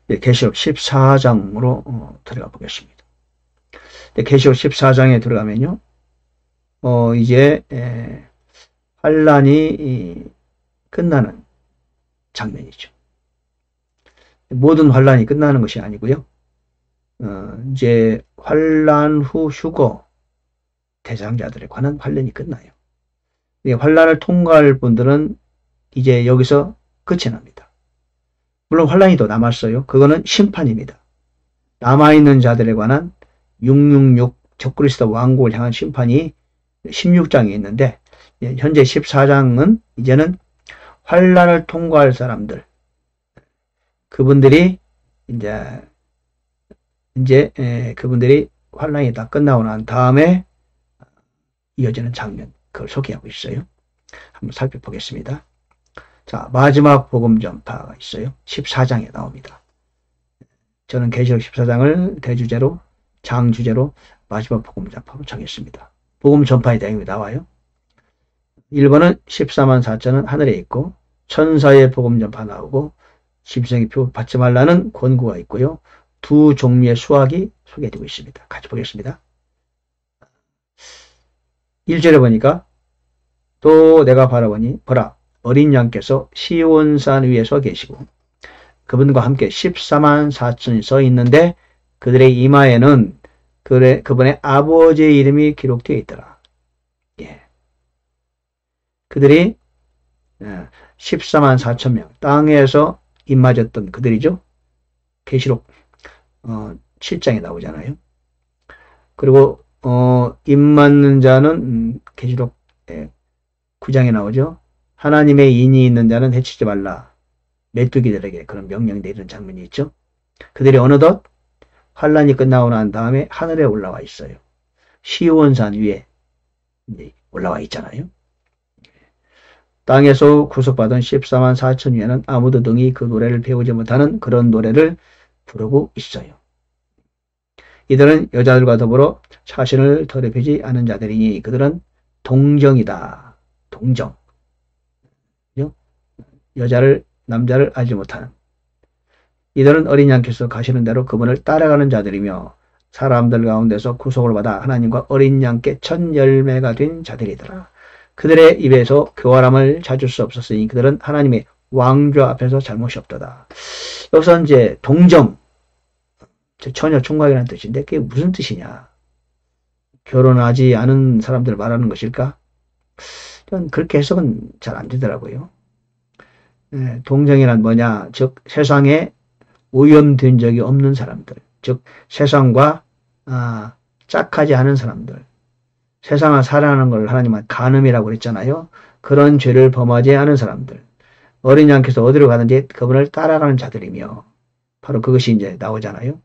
계시록 14장으로 들어가 보겠습니다. 계시록 14장에 들어가면요, 이제 환란이 끝나는 장면이죠. 모든 환란이 끝나는 것이 아니고요. 이제 환란 후 휴거 대상자들에 관한 환란이 끝나요. 환란을 통과할 분들은 이제 여기서 끝이 납니다. 물론 환란이 더 남았어요. 그거는 심판입니다. 남아있는 자들에 관한 666 적그리스도 왕국을 향한 심판이 16장에 있는데, 현재 14장은 이제는 환란을 통과할 사람들, 그분들이 이제 그분들이 환란이 다 끝나고 난 다음에 이어지는 장면, 그걸 소개하고 있어요. 한번 살펴보겠습니다. 자, 마지막 복음 전파가 있어요. 14장에 나옵니다. 저는 계시록 14장을 대주제로, 장주제로 마지막 복음 전파로 정했습니다. 복음 전파의 내용이 나와요. 1번은 14만 4천은 하늘에 있고, 천사의 복음 전파 나오고, 짐승의 표 받지 말라는 권고가 있고요. 두 종류의 수학이 소개되고 있습니다. 같이 보겠습니다. 1절에 보니까, 또 내가 바라보니 보라, 어린 양께서 시온산 위에 서 계시고 그분과 함께 14만 4천이 서 있는데 그들의 이마에는 그분의 아버지의 이름이 기록되어 있더라. 그들이 14만 4천 명, 땅에서 입맞았던 그들이죠. 계시록 7장에 나오잖아요. 그리고 입맞는 자는 계시록 9장에 나오죠. 하나님의 인이 있는 자는 해치지 말라. 메뚜기들에게 그런 명령이 내리는 장면이 있죠. 그들이 어느덧 환란이 끝나고 난 다음에 하늘에 올라와 있어요. 시온산 위에 올라와 있잖아요. 땅에서 구속받은 14만 4천 위에는 아무도 능히 그 노래를 배우지 못하는 그런 노래를 부르고 있어요. 이들은 여자들과 더불어 자신을 더럽히지 않은 자들이니 그들은 동정이다. 동정. 여자를, 남자를 알지 못하는. 이들은 어린 양께서 가시는 대로 그분을 따라가는 자들이며 사람들 가운데서 구속을 받아 하나님과 어린 양께 첫 열매가 된 자들이더라. 그들의 입에서 교활함을 찾을 수 없었으니 그들은 하나님의 왕좌 앞에서 잘못이 없도다. 여기서 이제 동정, 처녀 총각이라는 뜻인데 그게 무슨 뜻이냐? 결혼하지 않은 사람들 말하는 것일까? 저는 그렇게 해석은 잘 안 되더라고요. 동정이란 뭐냐? 즉 세상에 오염된 적이 없는 사람들, 즉 세상과 짝하지 않은 사람들, 세상을 살아가는 걸 하나님은 간음이라고 그랬잖아요. 그런 죄를 범하지 않은 사람들, 어린 양께서 어디로 가든지 그분을 따라가는 자들이며, 바로 그것이 이제 나오잖아요.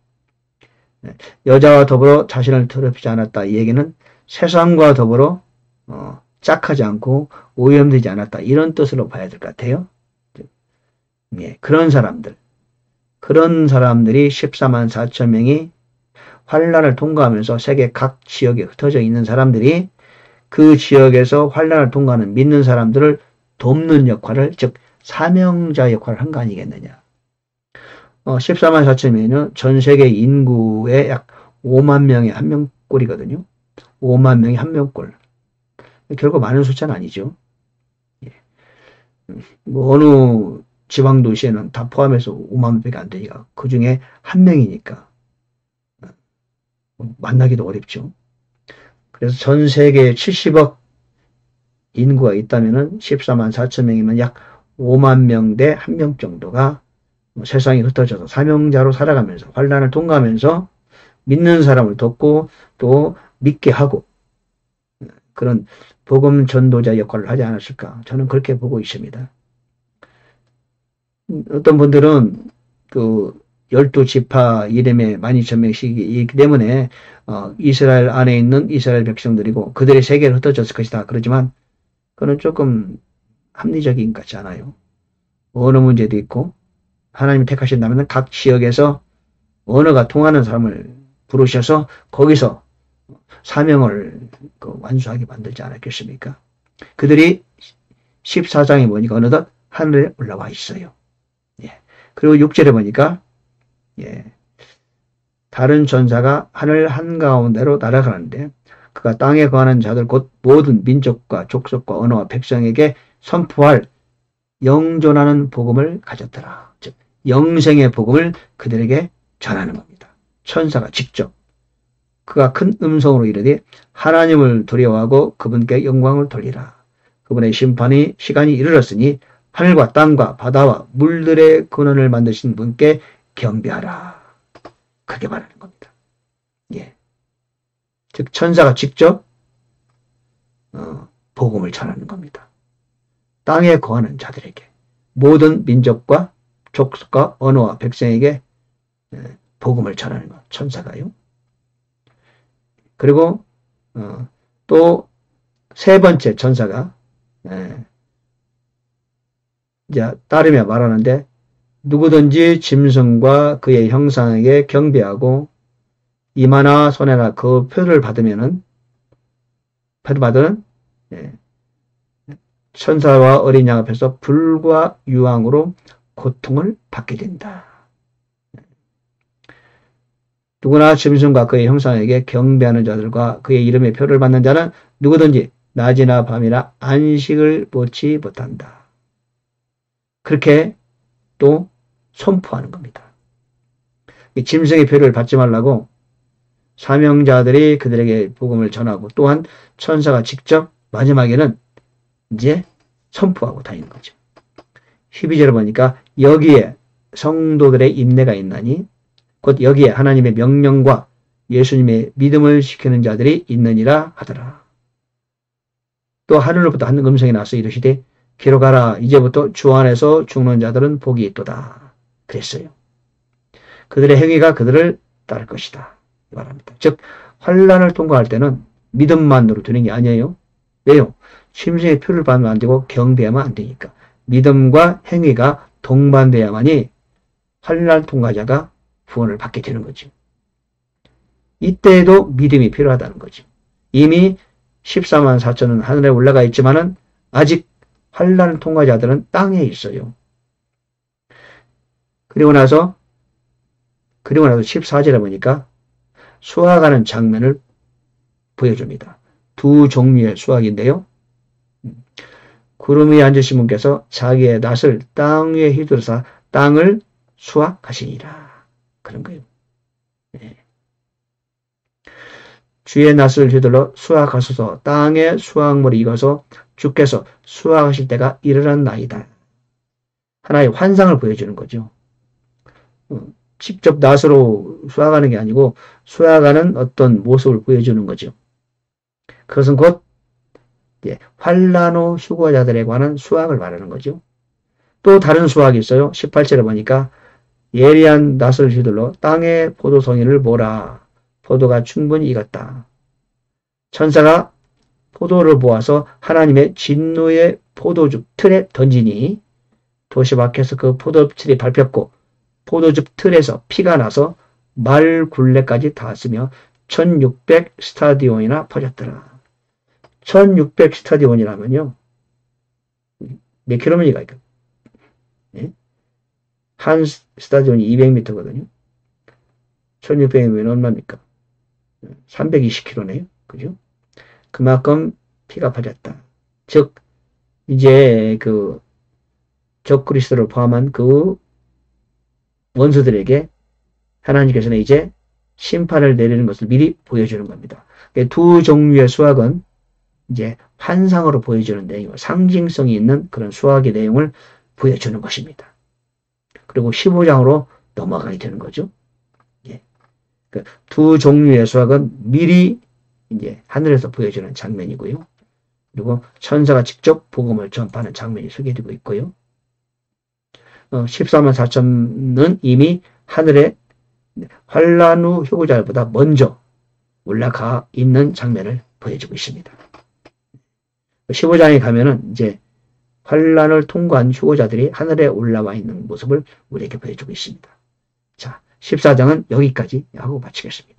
여자와 더불어 자신을 더럽히지 않았다. 이 얘기는 세상과 더불어 짝하지 않고 오염되지 않았다. 이런 뜻으로 봐야 될 것 같아요. 그런 사람들이 14만 4천 명이 환란을 통과하면서 세계 각 지역에 흩어져 있는 사람들이 그 지역에서 환란을 통과하는 믿는 사람들을 돕는 역할을, 즉 사명자 역할을 한 거 아니겠느냐. 14만 4천 명이면 전 세계 인구의 약 5만 명의 한 명꼴이거든요. 5만 명이 한 명꼴. 결코 많은 숫자는 아니죠. 뭐 어느 지방 도시에는 다 포함해서 5만 명밖에 안 되니까 그 중에 한 명이니까 만나기도 어렵죠. 그래서 전 세계에 70억 인구가 있다면은 14만 4천 명이면 약 5만 명대 한 명 정도가 세상에 흩어져서 사명자로 살아가면서 환란을 통과하면서 믿는 사람을 돕고 또 믿게 하고 그런 복음 전도자 역할을 하지 않았을까, 저는 그렇게 보고 있습니다. 어떤 분들은 그 12지파 이름에 12,000명씩이기 때문에 이스라엘 안에 있는 이스라엘 백성들이고 그들의 세계를 흩어졌을 것이다. 그렇지만 그건 조금 합리적인 것 같지 않아요. 언어 문제도 있고 하나님이 택하신다면 각 지역에서 언어가 통하는 사람을 부르셔서 거기서 사명을 완수하게 만들지 않았겠습니까? 그들이 14장에 보니까 어느덧 하늘에 올라와 있어요. 그리고 6절에 보니까 예. 다른 천사가 하늘 한가운데로 날아가는데 그가 땅에 거하는 자들 곧 모든 민족과 족속과 언어와 백성에게 선포할 영존하는 복음을 가졌더라. 즉 영생의 복음을 그들에게 전하는 겁니다. 천사가 직접 그가 큰 음성으로 이르되 하나님을 두려워하고 그분께 영광을 돌리라. 그분의 심판이 시간이 이르렀으니 하늘과 땅과 바다와 물들의 근원을 만드신 분께 경배하라. 그렇게 말하는 겁니다. 예. 즉 천사가 직접 복음을 전하는 겁니다. 땅에 거하는 자들에게 모든 민족과 족속과 언어와 백성에게 복음을 전하는 것. 천사가요. 그리고 또 세 번째 천사가 이제 따르며 말하는데 누구든지 짐승과 그의 형상에게 경배하고 이마나 손에나 그 표를 받으면은 천사와 어린 양 앞에서 불과 유황으로 고통을 받게 된다. 누구나 짐승과 그의 형상에게 경배하는 자들과 그의 이름의 표를 받는 자는 누구든지 낮이나 밤이나 안식을 놓지 못한다. 그렇게 또 선포하는 겁니다. 짐승의 표를 받지 말라고 사명자들이 그들에게 복음을 전하고 또한 천사가 직접 마지막에는 이제 선포하고 다니는 거죠. 12절을 보니까 여기에 성도들의 인내가 있나니 곧 여기에 하나님의 명령과 예수님의 믿음을 지키는 자들이 있느니라 하더라. 또 하늘로부터 한 음성이 나서 이르시되 기록하라. 이제부터 주 안에서 죽는 자들은 복이 있도다. 그랬어요. 그들의 행위가 그들을 따를 것이다. 이 말합니다. 즉 환난을 통과할 때는 믿음만으로 되는 게 아니에요. 왜요? 심승의 표를 받으면 안 되고 경배하면 안 되니까. 믿음과 행위가 동반돼야만이 환난 통과자가 구원을 받게 되는 거죠. 이때에도 믿음이 필요하다는 거죠. 이미 14만 4천은 하늘에 올라가 있지만은 아직 환난 통과자들은 땅에 있어요. 그리고 나서 14절에 보니까 수확하는 장면을 보여줍니다. 두 종류의 수확인데요. 구름 위에 앉으신 분께서 자기의 낫을 땅 위에 휘두르사 땅을 수확하시니라. 그런 거예요. 네. 주의 낫을 휘둘러 수확하소서. 땅에 수확물이 익어서 주께서 수확하실 때가 이르렀나이다. 하나의 환상을 보여주는 거죠. 직접 낫으로 수확하는 게 아니고 수확하는 어떤 모습을 보여주는 거죠. 그것은 곧 환난 후 휴거자들에 관한 수확을 말하는 거죠. 또 다른 수확이 있어요. 18절에 보니까 예리한 낫을 휘둘러 땅에 포도송이를 모라. 포도가 충분히 익었다. 천사가 포도를 모아서 하나님의 진노의 포도즙 틀에 던지니 도시 밖에서 그 포도즙이 밟혔고 포도즙 틀에서 피가 나서 말 굴레까지 닿았으며 1600 스타디온이나 퍼졌더라. 1600 스타디온이라면요. 몇 킬로미터가 있까? 네? 한 스타디온이 200m거든요. 1600이면 얼마입니까? 320km네요. 그죠? 그만큼 피가 퍼졌다. 즉, 이제 적그리스도를 포함한 그 원수들에게 하나님께서는 이제 심판을 내리는 것을 미리 보여주는 겁니다. 두 종류의 수확은 이제 환상으로 보여주는 내용, 상징성이 있는 그런 수확의 내용을 보여주는 것입니다. 그리고 15장으로 넘어가게 되는 거죠. 예. 두 종류의 수확은 미리 이제 하늘에서 보여주는 장면이고요. 그리고 천사가 직접 복음을 전파하는 장면이 소개되고 있고요. 14만 4천은 이미 하늘에 환난 후 휴거자들보다 먼저 올라가 있는 장면을 보여주고 있습니다. 15장에 가면은 이제 환난을 통과한 휴거자들이 하늘에 올라와 있는 모습을 우리에게 보여주고 있습니다. 자, 14장은 여기까지 하고 마치겠습니다.